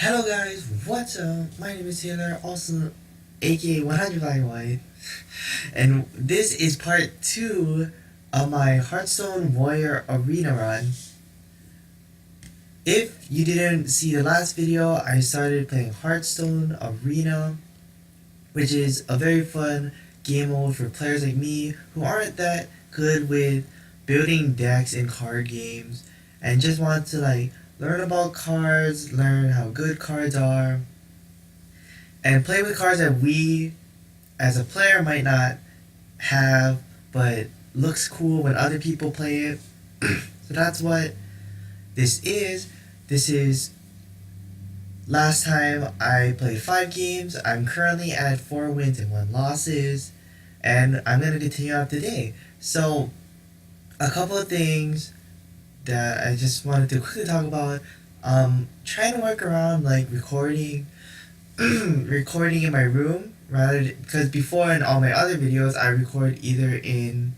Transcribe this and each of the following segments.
Hello guys, what's up? My name is Taylor, also aka 100 Black White, and this is part 2 of my Hearthstone Warrior Arena run. If you didn't see the last video, I started playing Hearthstone Arena, which is a very fun game mode for players like me who aren't that good with building decks in card games and just want to learn about cards, learn how good cards are, and play with cards that we as a player might not have but looks cool when other people play it. So that's what this is. This is last time I played 5 games. I'm currently at 4 wins and 1 losses, and I'm going to continue up today. So a couple of things that I just wanted to quickly talk about. Trying to work around recording recording in my room rather because before in all my other videos I record either in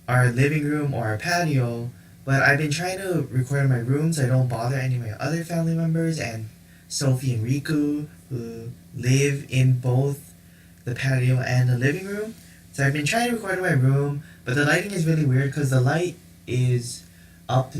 our living room or our patio, but I've been trying to record in my room so I don't bother any of my other family members and Sophie and Riku, who live in both the patio and the living room. So I've been trying to record in my room, but the lighting is really weird because the light is up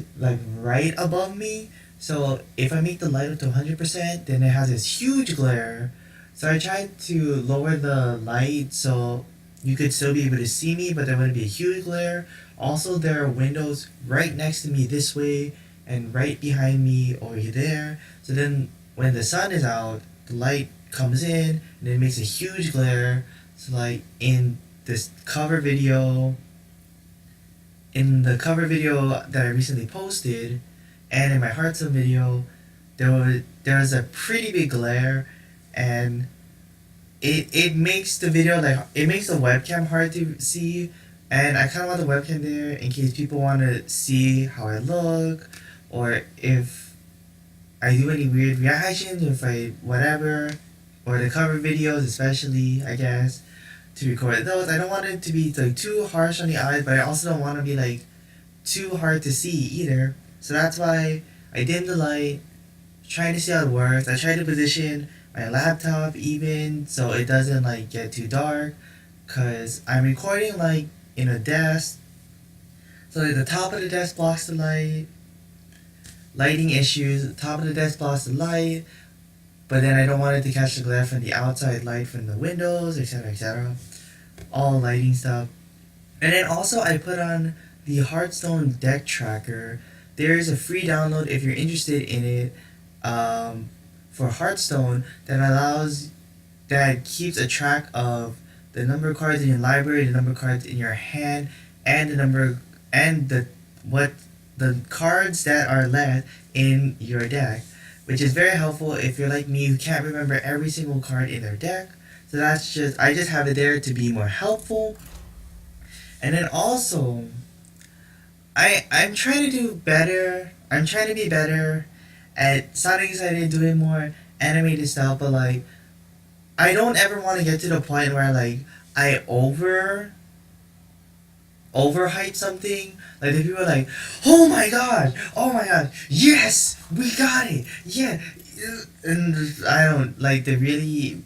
right above me. So if I make the light up to 100%, then it has this huge glare. So I tried to lower the light so you could still be able to see me, but there wouldn't be a huge glare. Also, there are windows right next to me this way and right behind me over there. So then when the sun is out, the light comes in and it makes a huge glare. So in this cover video, in the cover video that I recently posted, and in my Hearthstone video, there was a pretty big glare, and it makes the video it makes the webcam hard to see, and I kind of want the webcam there in case people want to see how I look, or if I do any weird reactions, or if I whatever, or the cover videos especially, I guess, to record those. I don't want it to be too harsh on the eyes, but I also don't want to be too hard to see either. So that's why I dimmed the light, trying to see how it works. I tried to position my laptop even so it doesn't get too dark, cause I'm recording in a desk. So the top of the desk blocks the light. Lighting issues. The top of the desk blocks the light, but then I don't want it to catch the glare from the outside light from the windows, etc., etc. All lighting stuff. And then also I put on the Hearthstone deck tracker. There is a free download if you're interested in it, for Hearthstone that keeps a track of the number of cards in your library, the number of cards in your hand, and the cards that are left in your deck, which is very helpful if you're like me who can't remember every single card in their deck. So I just have it there to be more helpful. And then also, I'm trying to do better. I'm trying to be better at sounding excited, doing more animated stuff, but I don't ever want to get to the point where I overhype something. The people are oh my god, yes, we got it, yeah. And I don't the really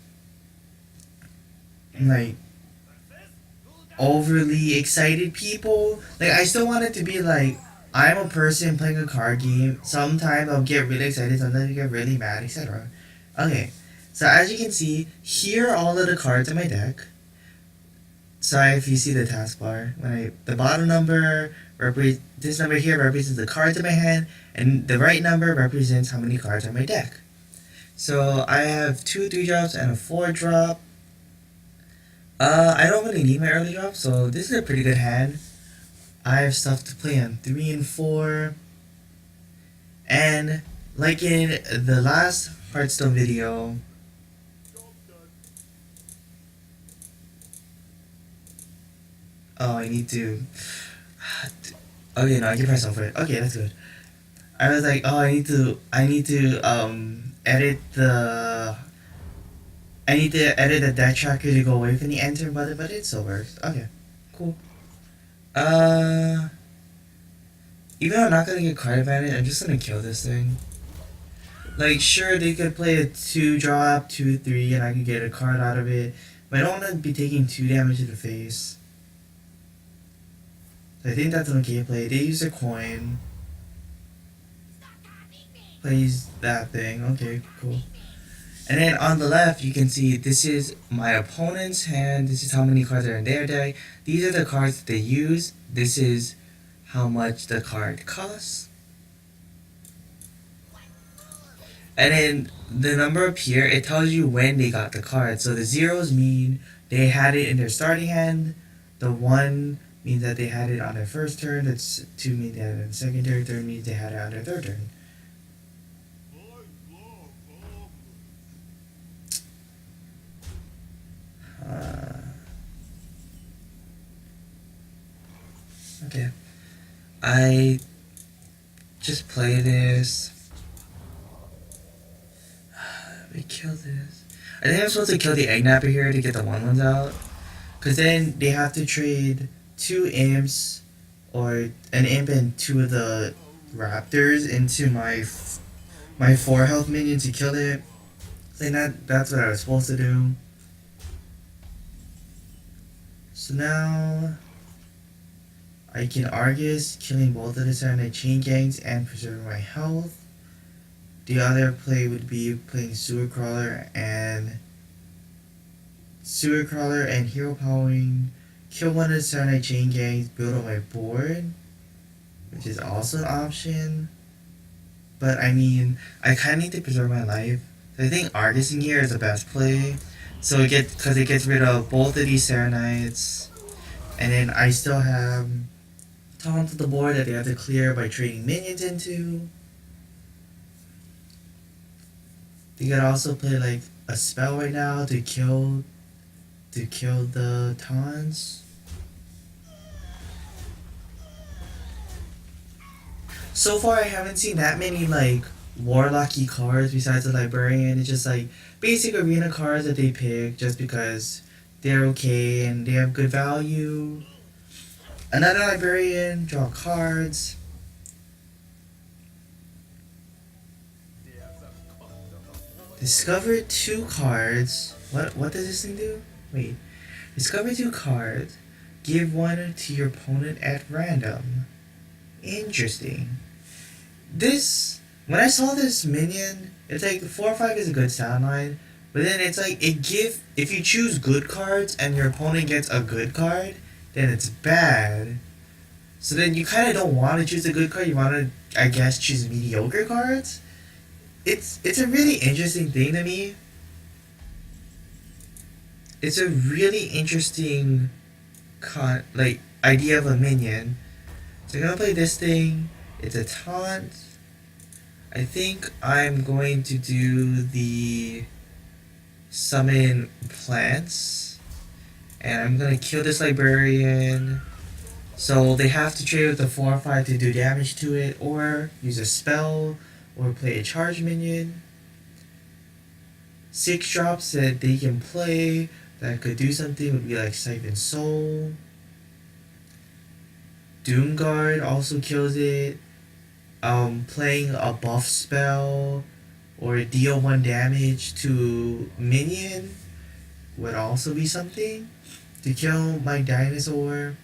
overly excited people. I still want it to be I'm a person playing a card game. Sometimes I'll get really excited, sometimes I get really mad, etc. Okay, so as you can see, here are all of the cards in my deck. Sorry if you see the taskbar. The bottom number this number here represents the cards in my hand, and the right number represents how many cards are in my deck. So I have 2 3-drops and a 4-drop. I don't really need my early drop, so this is a pretty good hand. I have stuff to play on 3 and 4. And in the last Hearthstone video, I need to. Okay, no, I can press over it. Okay, that's good. I was I need to edit the. I need to edit the deck tracker to go away from the enter button, but it still works. Okay, cool. Even though I'm not gonna get card advantage, I'm just gonna kill this thing. Like, sure, they could play a 2-drop, 2-3, and I could get a card out of it, but I don't want to be taking 2 damage to the face. So I think that's on gameplay. They use a coin. Plays that thing. Okay, cool. And then on the left, you can see this is my opponent's hand. This is how many cards are in their deck. These are the cards that they use. This is how much the card costs. And then the number up here, it tells you when they got the card. So the zeros mean they had it in their starting hand. The 1 means that they had it on their first turn. That's 2 means they had it on the second turn. 3 means they had it on their third turn. Okay. I just play this. Let me kill this. I think I'm supposed to kill the egg napper here to get the 1/1s out. Because then they have to trade 2 imps or an imp and 2 of the raptors into my 4 health minion to kill it. So that's what I was supposed to do. So now I can Argus, killing both of the Saturday chain gangs and preserving my health. The other play would be playing Sewer Crawler and hero powering, kill one of the Saturday chain gangs, build on my board, which is also an option. But I mean, I kind of need to preserve my life. So I think Argus in here is the best play. So it gets rid of both of these Serenites, and then I still have taunt to the board that they have to clear by trading minions into. They could also play like a spell right now to kill the taunts. So far I haven't seen that many like warlocky cards besides the librarian. It's just like basic arena cards that they pick just because they're okay and they have good value. Another librarian, draw cards. Discover 2 cards. What does this thing do? Wait. Discover 2 cards. Give 1 to your opponent at random. Interesting. When I saw this minion, it's like 4 or 5 is a good sound line, but then it's like if you choose good cards and your opponent gets a good card, then it's bad. So then you kind of don't want to choose a good card. You want to, I guess, choose mediocre cards. It's a really interesting thing to me. It's a really interesting idea of a minion. So I'm gonna play this thing. It's a taunt. I think I'm going to do the summon plants, and I'm gonna kill this librarian. So they have to trade with the 4 or 5 to do damage to it, or use a spell, or play a charge minion. 6 drops that they can play that could do something would be like Siphon Soul. Doomguard also kills it. Playing a buff spell or deal 1 damage to minion would also be something to kill my dinosaur.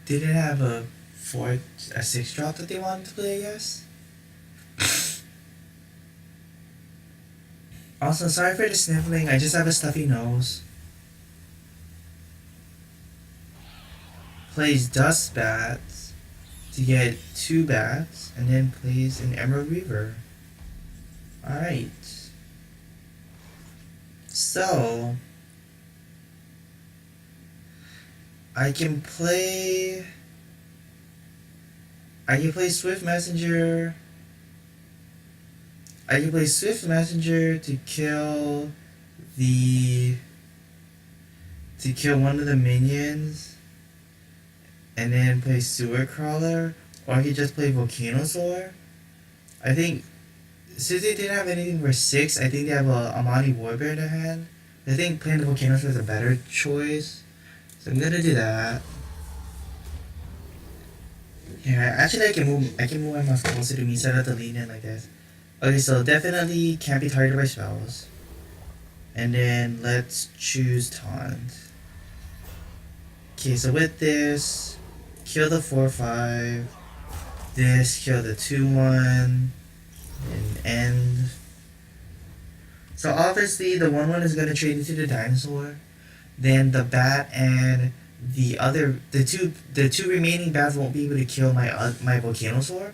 Didn't have a 6 drop that they wanted to play, I guess. Also, sorry for the sniffling, I just have a stuffy nose. Plays Dust Bats to get 2 bats, and then plays an Emerald Reaver. Alright. So I can play Swift Messenger. I can play Swift Messenger to kill one of the minions, and then play Sewer Crawler, or he just played Volcanosaur. I think since they didn't have anything for 6, I think they have a Amani Warbear in their hand. I think playing the Volcanosaur is a better choice. So I'm gonna do that. Yeah, actually I can move my mouse closer to me so I don't have to lean in like this. Okay, so definitely can't be targeted by spells. And then let's choose Taunt. Okay, so with this, kill the 4/5. This, kill the 2/1. And end. So obviously the 1/1 is gonna trade into the dinosaur. Then the bat and the two remaining bats won't be able to kill my Volcanosaur.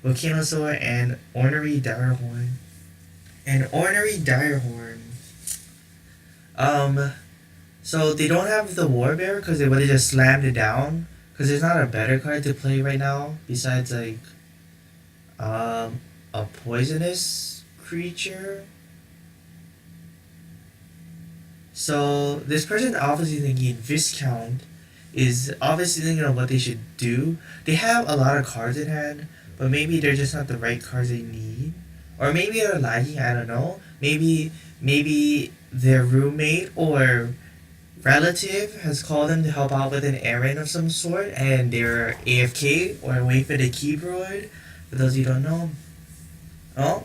Volcanosaur and Ornery Direhorn. And Ornery Direhorn. So they don't have the Warbear because they would have just slammed it down. Because there's not a better card to play right now besides like a poisonous creature. So this person obviously thinking Viscount is obviously thinking of what they should do. They have a lot of cards in hand, but maybe they're just not the right cards they need. Or maybe they're lagging, I don't know. Maybe their roommate or relative has called them to help out with an errand of some sort and they're AFK or wait for the keyboard. For those who don't know. Oh.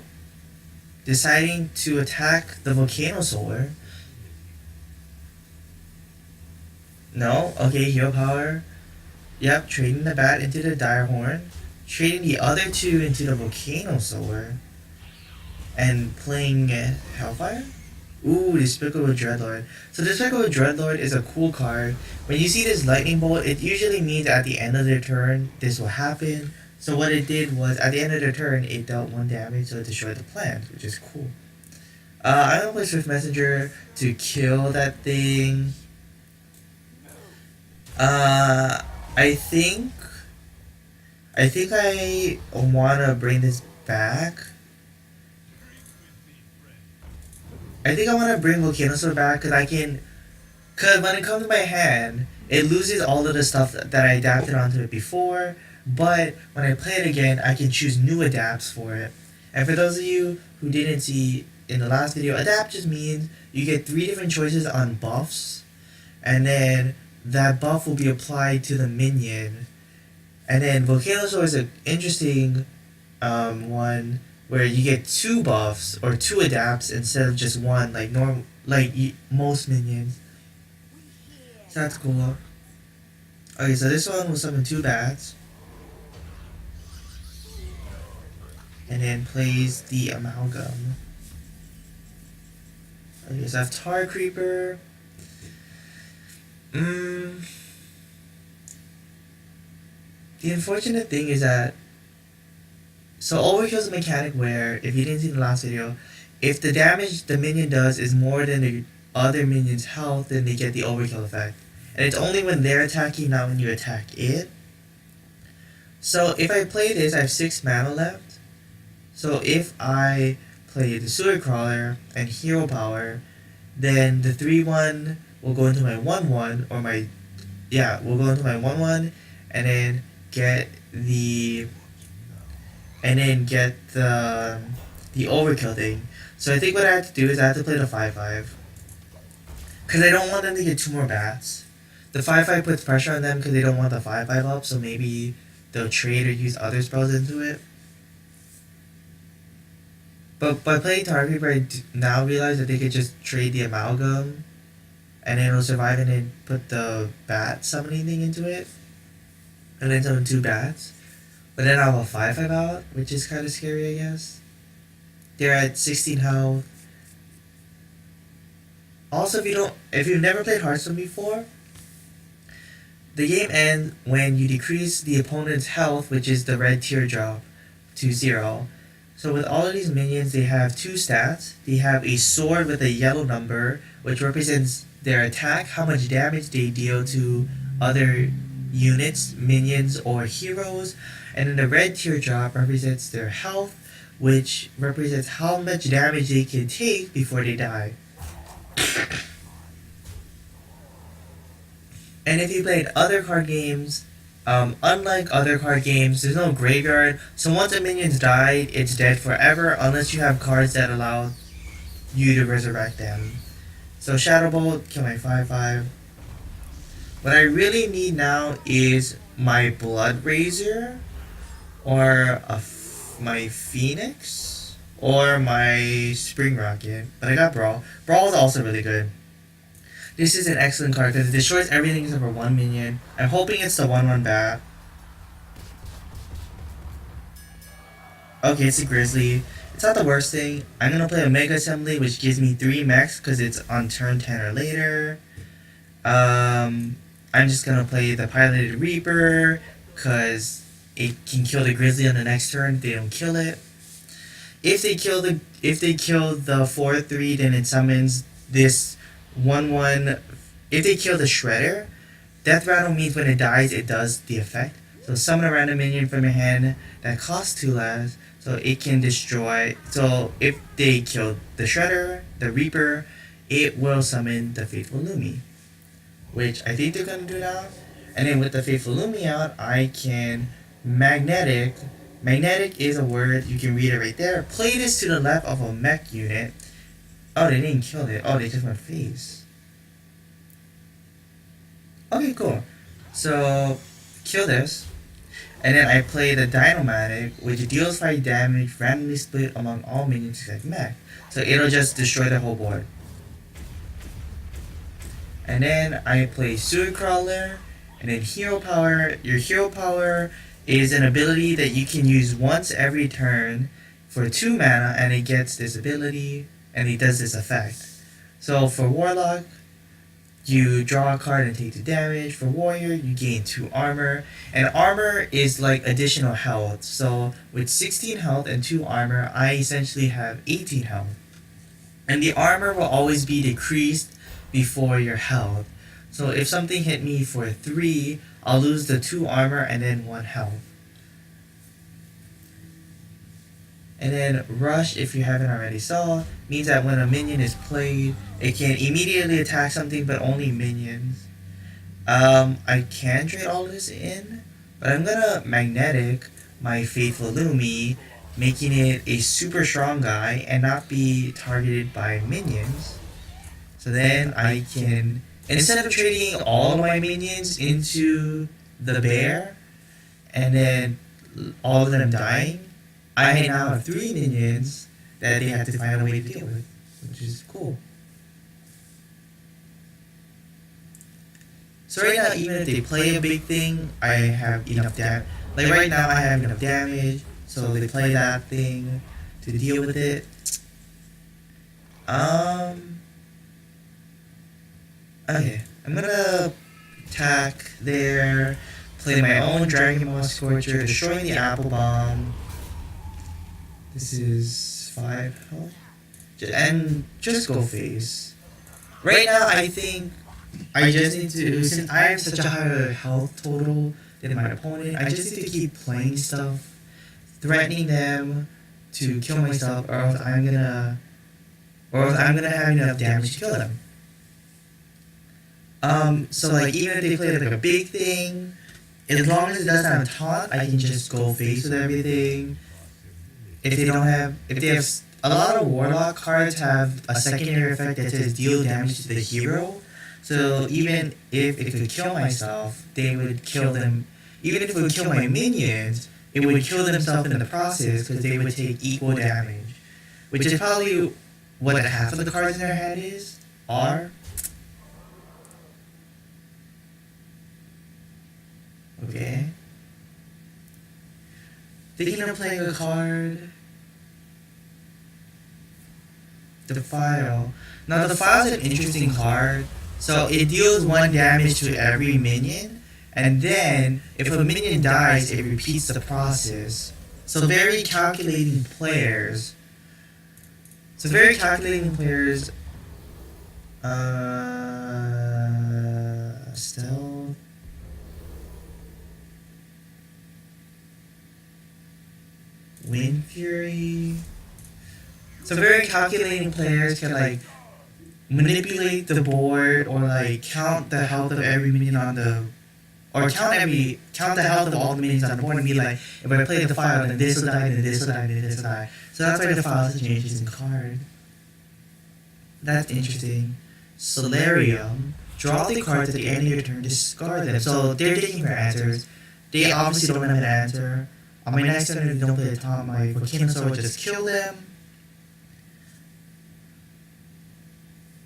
Deciding to attack the Volcanosaur. No? Okay, hero power. Yep, trading the bat into the Direhorn. Trading the other two into the Volcanosaur. And playing Hellfire? Ooh, Despicable Dreadlord. So Despicable Dreadlord is a cool card. When you see this lightning bolt, it usually means at the end of their turn, this will happen. So what it did was, at the end of their turn, it dealt 1 damage, so it destroyed the plant, which is cool. I'm gonna play Swift Messenger to kill that thing. I think I wanna bring this back. I think I want to bring Volcanosaur back because when it comes to my hand, it loses all of the stuff that I adapted onto it before, but when I play it again, I can choose new adapts for it. And for those of you who didn't see in the last video, adapt just means you get 3 different choices on buffs, and then that buff will be applied to the minion. And then Volcanosaur is an interesting one where you get 2 buffs or 2 adapts instead of just 1 like most minions. So that's cool. Okay, so this one will summon 2 bats. And then plays the Amalgam. Okay, so I have Tar Creeper. The unfortunate thing is that so Overkill is a mechanic where, if you didn't see the last video, if the damage the minion does is more than the other minion's health, then they get the Overkill effect. And it's only when they're attacking, not when you attack it. So if I play this, I have 6 mana left. So if I play the Sewer Crawler and Hero Power, then the 3/1 will go into my 1/1, or my... yeah, will go into my 1/1, and then get the... and then get the Overkill thing. So I think what I have to do is I have to play the 5/5. Because I don't want them to get 2 more bats. The 5/5 puts pressure on them because they don't want the 5/5 up, so maybe they'll trade or use other spells into it. But by playing Tar Creeper, I now realize that they could just trade the Amalgam, and then it'll survive and then put the bat summoning thing into it. And then summon 2 bats. But then I'll have a 5/5 out, which is kind of scary, I guess. They're at 16 health. Also, if you've never played Hearthstone before, the game ends when you decrease the opponent's health, which is the red teardrop, to 0. So with all of these minions, they have 2 stats. They have a sword with a yellow number, which represents their attack, how much damage they deal to other units, minions, or heroes. And then the red teardrop represents their health, which represents how much damage they can take before they die. And if you played other card games, Unlike other card games, there's no graveyard, so once a minion's died, it's dead forever unless you have cards that allow you to resurrect them. So Shadow Bolt, kill my 5/5. What I really need now is my Blood Razor, or my Phoenix, or my Spring Rocket. But I got Brawl. Brawl is also really good. This is an excellent card because it destroys everything except for one minion. I'm hoping it's the 1/1 bat. Okay, it's a Grizzly. It's not the worst thing. I'm gonna play a Mega Assembly, which gives me 3 mechs because it's on turn 10 or later. I'm just gonna play the Piloted Reaper because it can kill the Grizzly on the next turn if they don't kill it. If they kill the 4/3, then it summons this 1/1. If they kill the Shredder, Death Rattle means when it dies, it does the effect. So summon a random minion from your hand that costs 2 less, so it can destroy. So if they kill the Shredder, the Reaper, it will summon the Faithful Lumi, which I think they're gonna do now. And then with the Faithful Lumi out, I can Magnetic. Magnetic is a word, you can read it right there. Play this to the left of a mech unit. Oh, they didn't kill it. Oh, they just went face. Okay, cool. So, kill this. And then I play the Dynomatic, which deals 5 damage randomly split among all minions except mech. So it'll just destroy the whole board. And then I play Sewer Crawler, and then Hero Power. Your Hero Power is an ability that you can use once every turn for 2 mana, and it gets this ability, and it does this effect. So for Warlock, you draw a card and take 2 damage. For Warrior, you gain 2 armor, and armor is like additional health. So with 16 health and 2 armor, I essentially have 18 health. And the armor will always be decreased before your health. So if something hit me for 3, I'll lose the 2 armor and then 1 health. And then Rush, if you haven't already saw, means that when a minion is played, it can immediately attack something but only minions. I can trade all this in, but I'm gonna Magnetic my Faithful Lumi, making it a super strong guy and not be targeted by minions. So then I can, instead of trading all of my minions into the bear and then all of them dying, I now have 3 minions that they have to find a way to deal with, which is cool. So right now, even if they play a big thing, I have enough damage. Like right now, I have enough damage, so they play that thing to deal with it. Okay, I'm gonna attack there, play my own Dragon Ball Scorcher, destroying the Apple Bomb. This is 5 health. And just go face. Right now, I think I just need to, since I have such a higher health total than my opponent, I just need to keep playing stuff, threatening them to kill myself, or else I'm gonna have enough damage to kill them. So like even if they play like a big thing, as long as it doesn't have a taunt, I can just go face with everything. If they have a lot of Warlock cards have a secondary effect that says deal damage to the hero. So even if it could kill myself, they would kill them. Even if it would kill my minions, it would kill themselves in the process because they would take equal damage. Which is probably what half of the cards in their head are. Okay. Thinking of playing a card. The File. Now the File is an interesting card. So it deals 1 damage to every minion. And then if a minion dies, it repeats the process. So very calculating players. Stealth. Wind Fury. So very calculating players can like manipulate the board or like count the health of every minion on or count the health of all the minions on the board and be like, if I play the file, then this will die, then this will die, then this will die. So that's why the file changes in card. That's interesting. Solarium. Draw the cards at the end of your turn, discard them. So they're taking your answers. They obviously don't have an answer. On my next turn, if you don't play the top, my Volcanosaur will just kill them.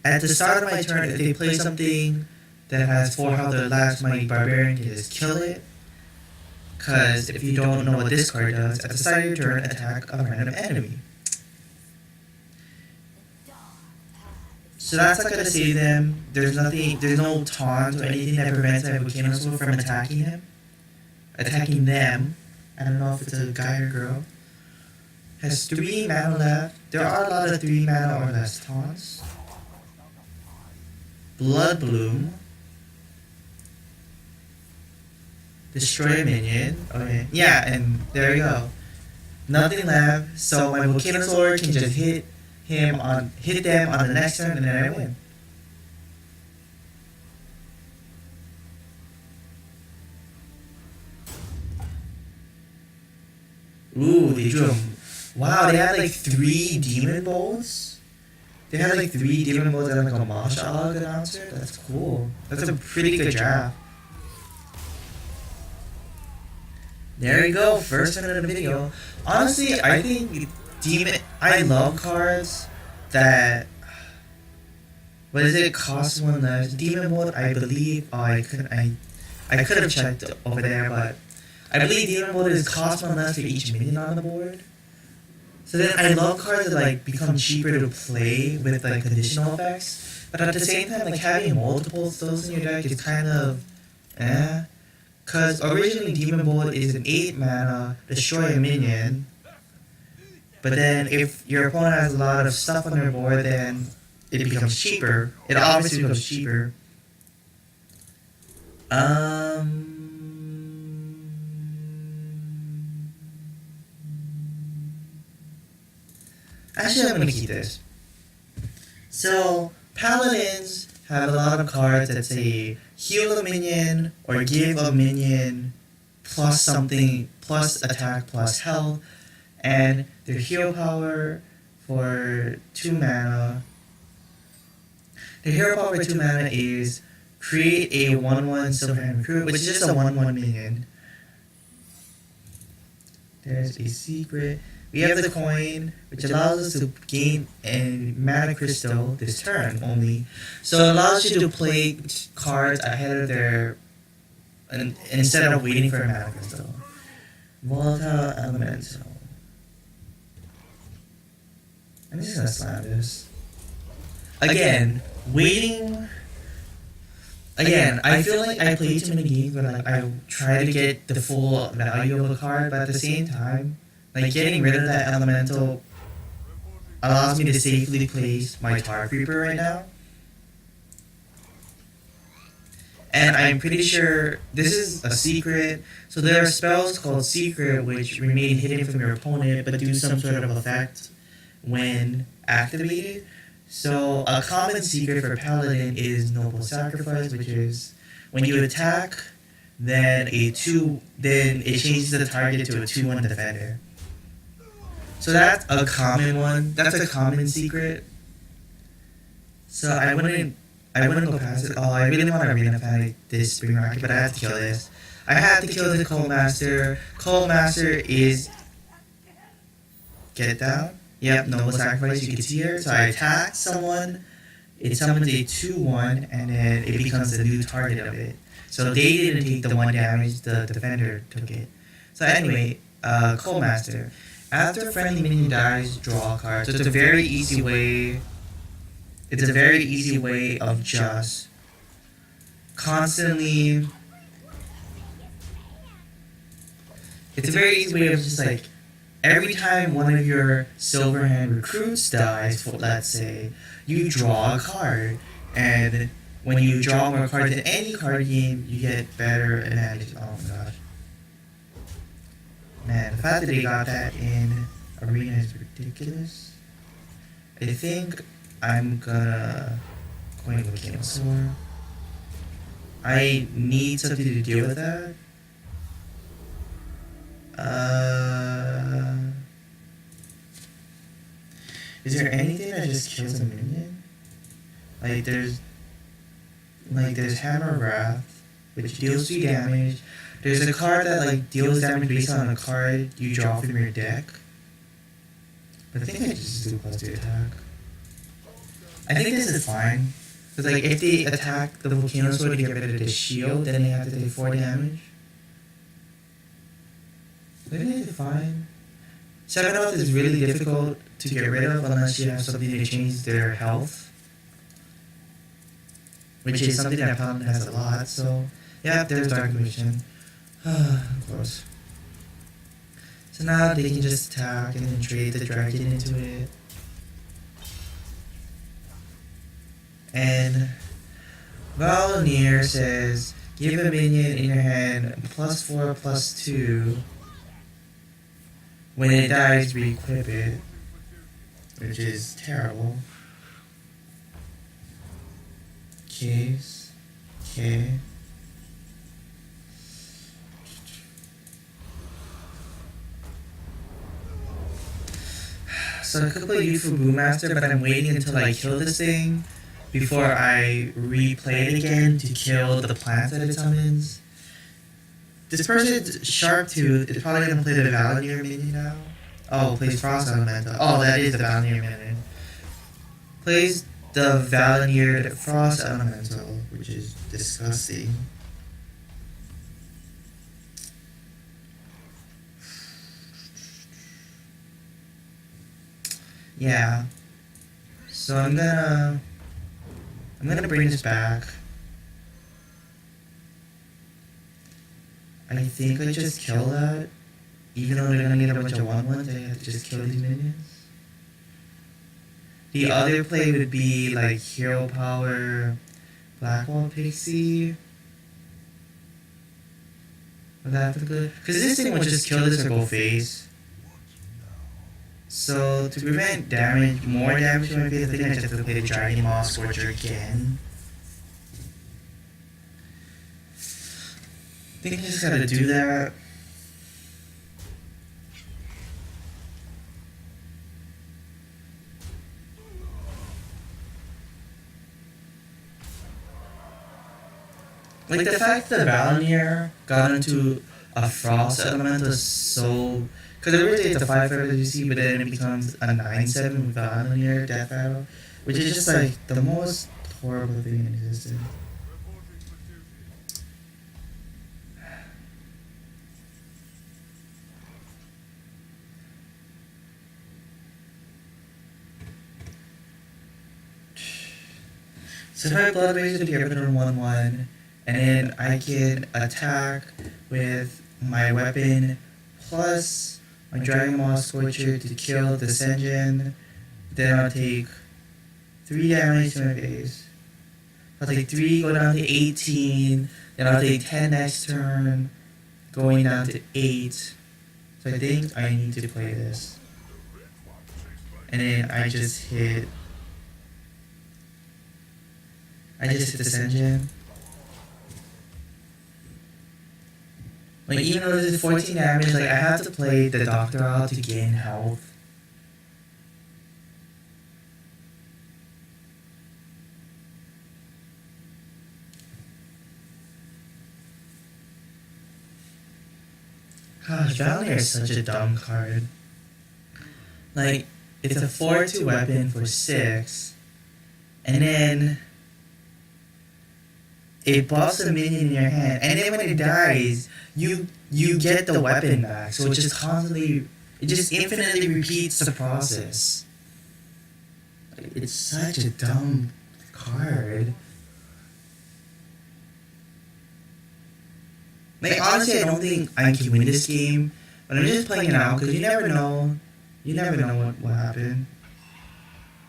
At the start of my turn, if they play something that has 4 health or less, my Barbarian can just kill it. Because if you don't know what this card does, at the start of your turn, attack a random enemy. So that's not going to save them. There's no taunt or anything that prevents my Volcanosaur from attacking them. I don't know if it's a guy or girl. Has 3 mana left. There are a lot of 3 mana or less taunts. Blood Bloom. Destroy a minion. Okay. Yeah, and there we go. Nothing left, so my Volcanosaur can just hit them on the next turn, and then I win. Ooh, they drew them. Wow, they had like 3 demon bolts. They had like 3 demon bolts and like a Mashal announcer. That's cool. That's a pretty good draft. There you go, first minute of the video. Honestly, I think I love cards that, what is it, cost 1 less. Demon Bolt, I believe, I could have checked over there, but I believe Demon Bolt is cost 1 less for each minion on the board. So then I love cards that like become cheaper to play with like conditional effects, but at the same time, like having multiple of those in your deck is kind of because originally Demon Bolt is an 8 mana, destroy a minion, but then if your opponent has a lot of stuff on their board, then it becomes cheaper. It obviously becomes cheaper. Actually, I'm going to keep this. So, Paladins have a lot of cards that say heal a minion or give a minion plus something, plus attack, plus health, and their hero power for 2 mana. The hero power for 2 mana is create a 1/1 Silverhand Recruit, which is just a 1/1 minion. There's a secret. We have the coin, which allows us to gain a mana crystal this turn only. So it allows you to play cards ahead of instead of waiting for a mana crystal. Volatile Elemental. I'm just gonna slam this. Again, I feel like I play too many games where like I try to get the full value of a card, but at the same time, like getting rid of that elemental allows me to safely place my Tar Creeper right now. And I'm pretty sure this is a secret. So there are spells called secret which remain hidden from your opponent but do some sort of effect when activated. So a common secret for Paladin is Noble Sacrifice, which is when you attack, then it changes the target to a 2/1 defender. So that's a common one. That's a common secret. So I wouldn't go past it. Oh, I really want to Arena Panic this Spring Rocket, but I have to kill this. I have to kill the Cold Master. Cold Master is get it down. Yep, Noble Sacrifice, you can see here. So I attack someone, it summons a 2/1, and then it becomes the new target of it. So they didn't take the 1 damage, the defender took it. So anyway, Cold Master. After a friendly minion dies, draw a card. So it's a very easy way. It's a very easy way of just constantly. It's a very easy way of just like every time one of your Silverhand recruits dies, let's say, you draw a card, and when you draw more cards in any card game, you get better advantage. Oh my gosh. Man, the fact that they got that in Arena is ridiculous. I think I'm gonna coin Volcanosaur. I need something to deal with that. Is there anything that just kills a minion? Like there's Hammer Wrath, which deals 3 damage. There's a card that like deals damage based on a card you draw from your deck. But I think I just do +2 attack. I think this is fine. Because like if they attack the Volcano Sword to get rid of the shield, then they have to take 4 damage. I think it's fine. 7 health is really difficult to get rid of unless you have something to change their health. Which is something that Paladin has a lot, so yeah, there's Dark Magician. Close. So now they can just attack and then trade the dragon into it. And Valnir says, give a minion in your hand +4/+2. When it dies, re-equip it. Which is terrible. Okay. So I could play Youthful Brewmaster, but I'm waiting until I kill this thing before I replay it again to kill the plants that it summons. This person's Sharptooth is probably gonna play the Valnir minion now. Oh, plays Frost Elemental. Oh, that is the Valnir minion. Plays the Valnir Frost Elemental, which is disgusting. Yeah. So I'm gonna bring this back. I think I just kill that. Even though they're gonna get a bunch of 1/1s, I have to just kill these minions. The other play would be like Hero Power, Blackwall Pixie. Would that be good? Because this thing would just kill this or go face. So to prevent damage, more damage to my face, I think I just have to play the Dragon Maw Scorcher again. I think I just gotta do that. Like the fact that Valnir got into a Frost Elemental is so... Because originally it's a 5/5 as you see, but then it becomes a 9/7 with Valnir Death Rattle, which is just like the most horrible thing in existence. So if I Blood Rage to get rid of 1/1, and then I can attack with my weapon plus my Dragon Maw Scorcher to kill the Senjin, then I'll take 3 damage to my face. I'll take 3, go down to 18, then I'll take 10 next turn, going down to 8. So I think I need to play this. And then I just hit the Senjin. Like, even though this is 14 damage, like, I have to play the Doctor out to gain health. Gosh, Valnir is such a dumb card. Like, it's a 4/2 weapon for 6, and then it buffs a minion in your hand, and then when it dies, you get the weapon back. So it just infinitely repeats the process. It's such a dumb card. Like, honestly, I don't think I can win this game, but I'm just playing it out because you never know. You never know what happened.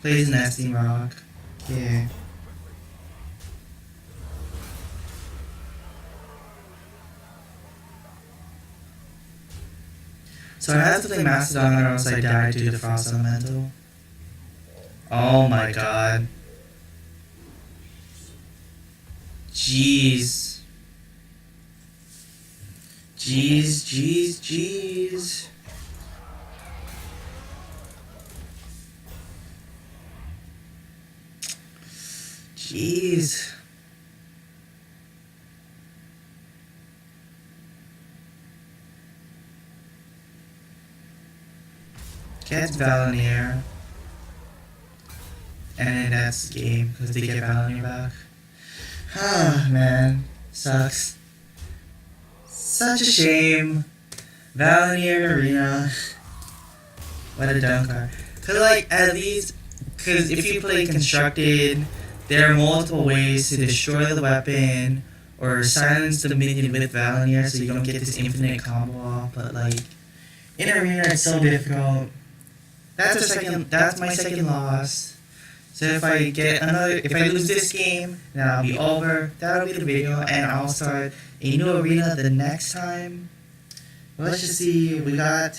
Plays Nesting Rock. Yeah. So I have to play Mastodon or else I die to the Frost Elemental. Oh my god. Jeez. Jeez. Jeez. Gets Valenier. And then that's the game, because they get Valenier back. Ah, man. Sucks. Such a shame. Valenier Arena. What a dumb card. Cause like, at least, cause if you play Constructed, there are multiple ways to destroy the weapon, or silence the minion with Valenier so you don't get this infinite combo off, but like, in Arena it's so difficult. That's my second loss. So if I lose this game, then I'll be over. That'll be the video, and I'll start a new arena the next time. Let's just see. We got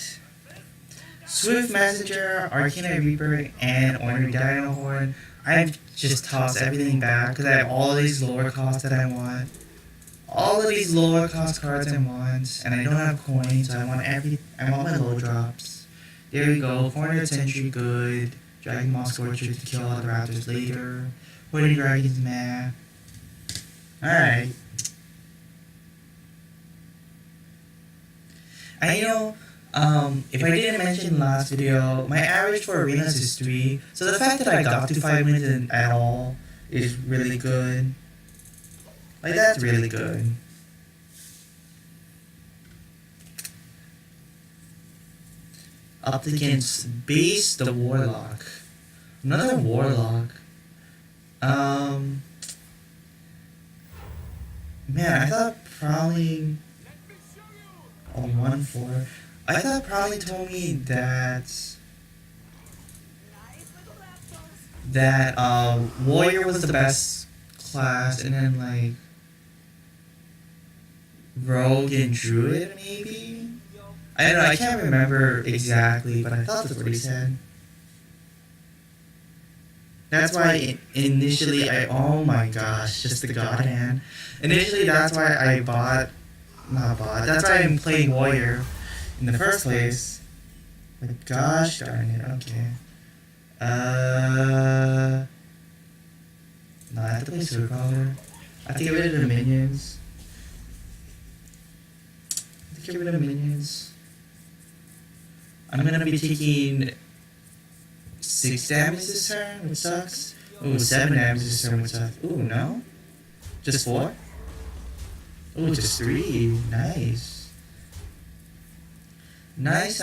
Swift Messenger, Arcana Reaper, and Ornery Dino Horn. I've just tossed everything back because I have all these lower costs that I want. All of these lower cost cards I want, and I don't have coins, so I want my low drops. There we go. 400 Sentry, good. Dragon Ball Scorcher to kill all the raptors later. Hooded Dragons, meh. Alright. I know, if I didn't mention last video, my average for arenas is 3. So the fact that I got to 5 minutes at all is really good. Like, that's really good. Up against Base the Warlock. Another Warlock. Man, I thought Prowling on 1-4. I thought Prowling told me that Warrior was the best class, and then like Rogue and Druid maybe? I don't know, I can't remember exactly, but I thought that's what he said. That's why initially oh my gosh, just the God Hand. Initially that's why that's why I'm playing Warrior in the first place. But gosh darn it, okay. No, I have to play Superpower. I have to get rid of the minions. I'm gonna be taking 6 damage this turn, which sucks. Ooh, 7 damage this turn, which sucks. Ooh, no? Just 4? Ooh, just 3. Nice. Nice.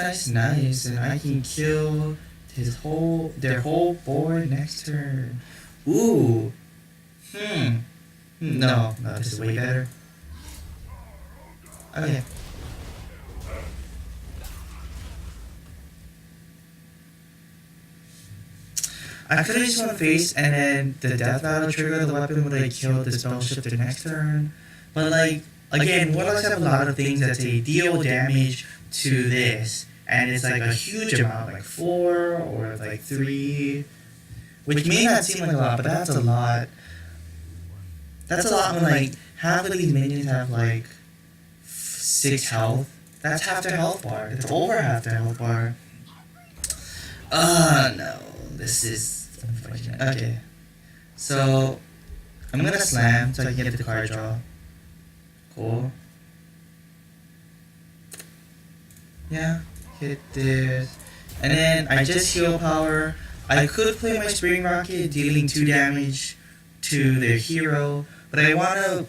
And I can kill their whole board next turn. Ooh. No, this is way better. Okay. I could have just went face and then the death battle trigger the weapon would like kill the spell shifter next turn. But like, again, Warlocks have a lot of things that say deal damage to this. And it's like a huge amount, like 4 or like 3. Which may not seem like a lot, but that's a lot. That's a lot when like half of these minions have like 6 health. That's half their health bar. That's over half their health bar. No. This is unfortunate. Okay. So, I'm gonna slam so I can get the card draw. Cool. Yeah, hit this. And then I just heal power. I could play my Spring Rocket, dealing 2 damage to their hero, but I wanna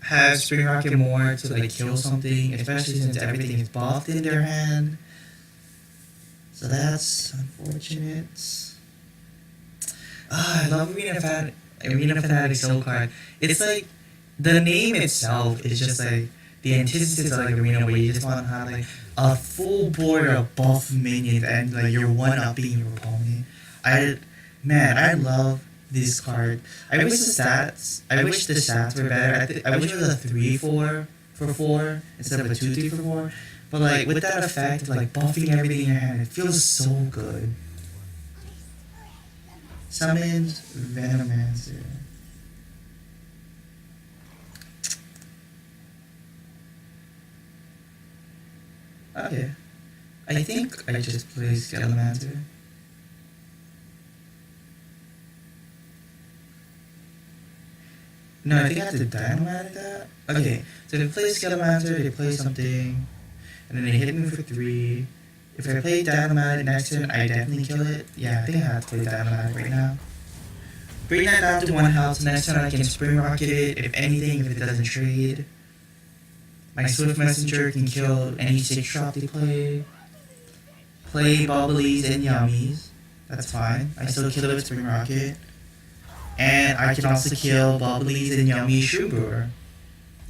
have Spring Rocket more to like kill something, especially since everything is buffed in their hand. So that's unfortunate. I love Arena Fanatic Soul card. It's like, the name itself is just like the antithesis of like Arena, where you just want to have like a full board of buff minions and like you're one-upping your opponent. I love this card. I wish the stats were better. I wish it was a 3-4 for 4 instead of a 2-3 for 4. But like with that effect of like buffing everything in your hand, it feels so good. Summoned Venomancer. Okay. I think I just played Scalamancer. No, I think I have to dynamite that. Okay, so they play Scalamancer, they play something, and then they hit me for 3. If I play dynamite next turn, I definitely kill it. Yeah, I think I have to play dynamite right now. Bring that down to 1 health, so next turn I can spring rocket it, if anything, if it doesn't trade. My Swift Messenger can kill any 6 drop they play. Play Bubblies and Yummies. That's fine. I still kill it with Spring Rocket. And I can also kill Bubblies and Yummy Shroom Brewer.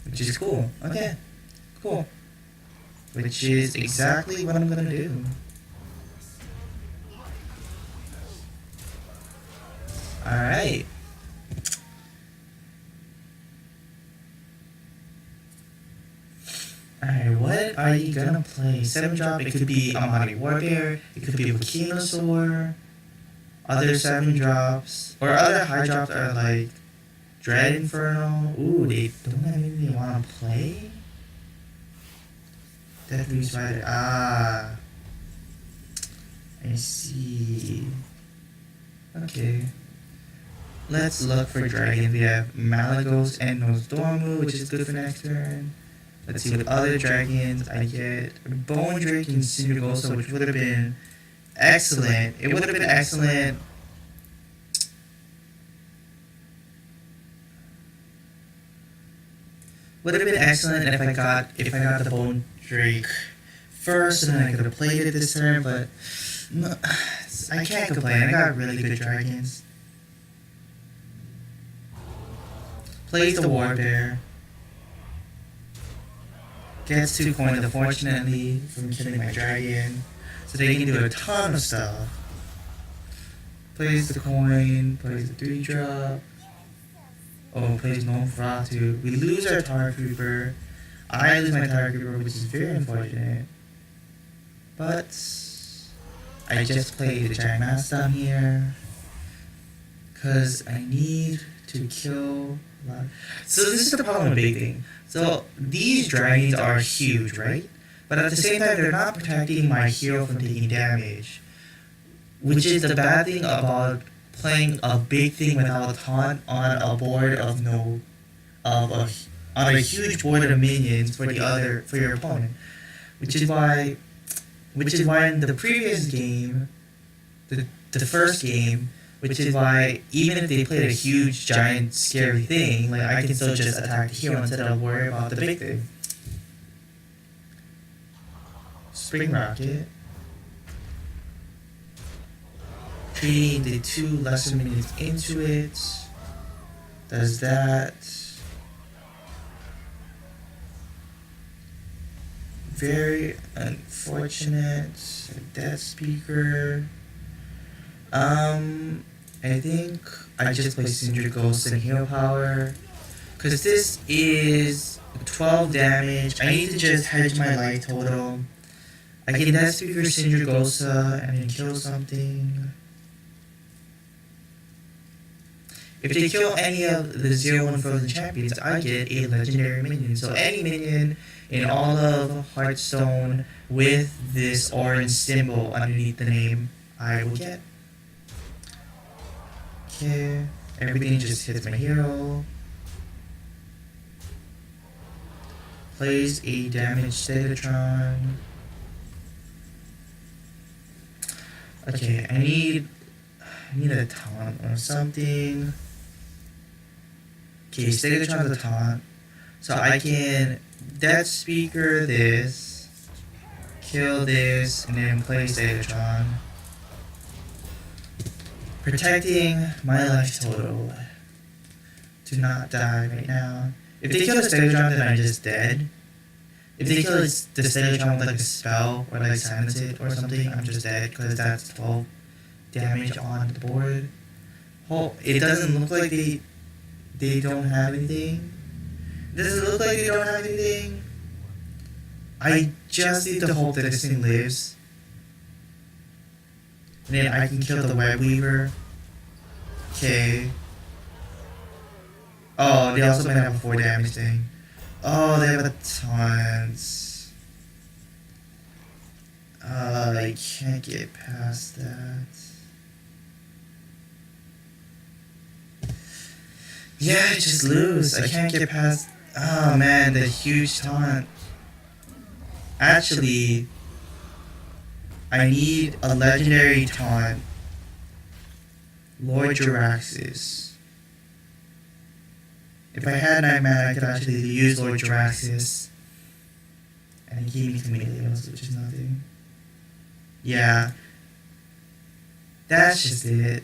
Which is cool. Okay. Cool. Which is exactly what I'm gonna do. Alright. Alright, what are you gonna play? 7 drop, it could be Amani Warbear, it could be Volcanosaur, other 7 drops, or other high drops are like Dread Inferno. Ooh, they don't have anything they wanna play? Death Beast Rider, I see. Okay. Let's look for Dragon. We have Malagos and Nosdormu, which is good for next turn. Let's see what other dragons I get. Bone Drake and Cindergosa, which would have been excellent. It would have been excellent. Would have been excellent if I got the Bone Drake first, and then I could have played it this turn. But no, I can't complain. I got really good dragons. Plays the Warbear. Gets 2 coins, unfortunately, from killing my dragon. So they can do a ton of stuff. Plays the coin, plays the 3 drop. Oh, plays Nosferatu. We lose our Tar Creeper. I lose my Tar Creeper, which is very unfortunate. But I just played the Giant Mastodon here. Because I need to kill a lot. So this is the problem with big thing. So these dragons are huge, right? But at the same time, they're not protecting my hero from taking damage. Which is the bad thing about playing a big thing without a taunt on a board of on a huge board of minions for your opponent. Which is why in the previous game, the first game, which is why even if they played a huge, giant, scary thing, like I can still just attack the hero instead of worry about the big thing. Spring Rocket. Treating the 2 lesser minions into it. Does that. Very unfortunate. Death Speaker. I think I just play Cinder Ghost and Hero Power. Because this is 12 damage. I need to just hedge my life total. I can Death Speaker Cinder Gosa and then kill something. If they kill any of the 0-1 frozen champions, I get a legendary minion. So any minion in all of Hearthstone with this orange symbol underneath the name, I will get. Okay, everything just hits my hero. Plays a damaged Stegatron. Okay, I need a taunt or something. Okay, Stegatron's a taunt. So I can Death Speaker this, kill this, and then play Stegatron. Protecting my life total to not die right now. If they kill the Stegatron, then I'm just dead. If they kill the Stegatron with like a spell or like silence it or something, I'm just dead because that's 12 damage on the board. Oh, it doesn't look like they don't have anything. Does it look like they don't have anything? I just need to hope that this thing lives. And then I can kill the Web Weaver. Okay. Oh, they also might have a 4 damage thing. Oh, they have a tons. I can't get past that. Yeah, I just lose. I can't get past. Oh man, the huge taunt. Actually, I need a legendary taunt. Lord Jaraxxus. If I had 9 mana, I could actually use Lord Jaraxxus. And he gave me Chameleos, which is nothing. Yeah. That's just it.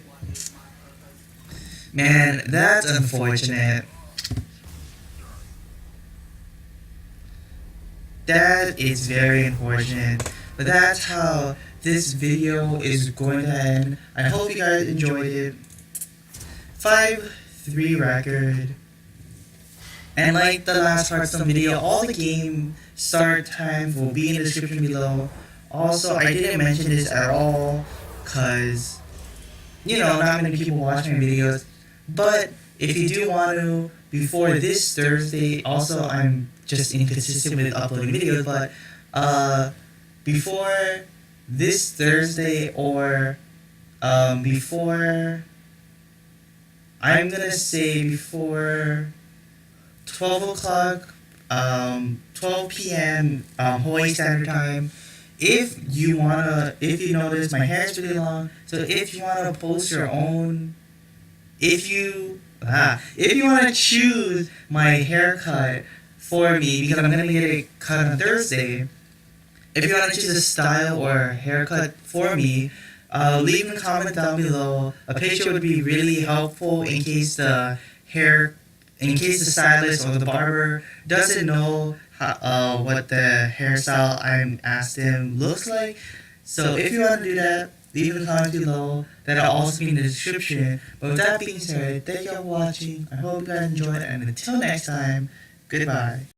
Man, that's unfortunate. That is very unfortunate. But that's how this video is going to end. I hope you guys enjoyed it. 5-3 record. And like the last Hearthstone video, all the game start times will be in the description below. Also, I didn't mention this at all because, not many people watch my videos. But if you do want to, before this Thursday, also I'm just inconsistent with uploading videos, but before this Thursday or before, I'm gonna say before 12 o'clock, 12 p.m. Hawaii Standard Time. If you notice my hair is really long, so if you wanna post your own, if you want to choose my haircut for me, because I'm gonna get it cut on Thursday. If you want to choose a style or haircut for me, leave a comment down below. A picture would be really helpful in case the stylist or the barber doesn't know what the hairstyle I'm asked him looks like. So if you want to do that, leave a comment below. That'll also be in the description. But with that being said, thank you all for watching. I hope you guys enjoyed, and until next time, goodbye.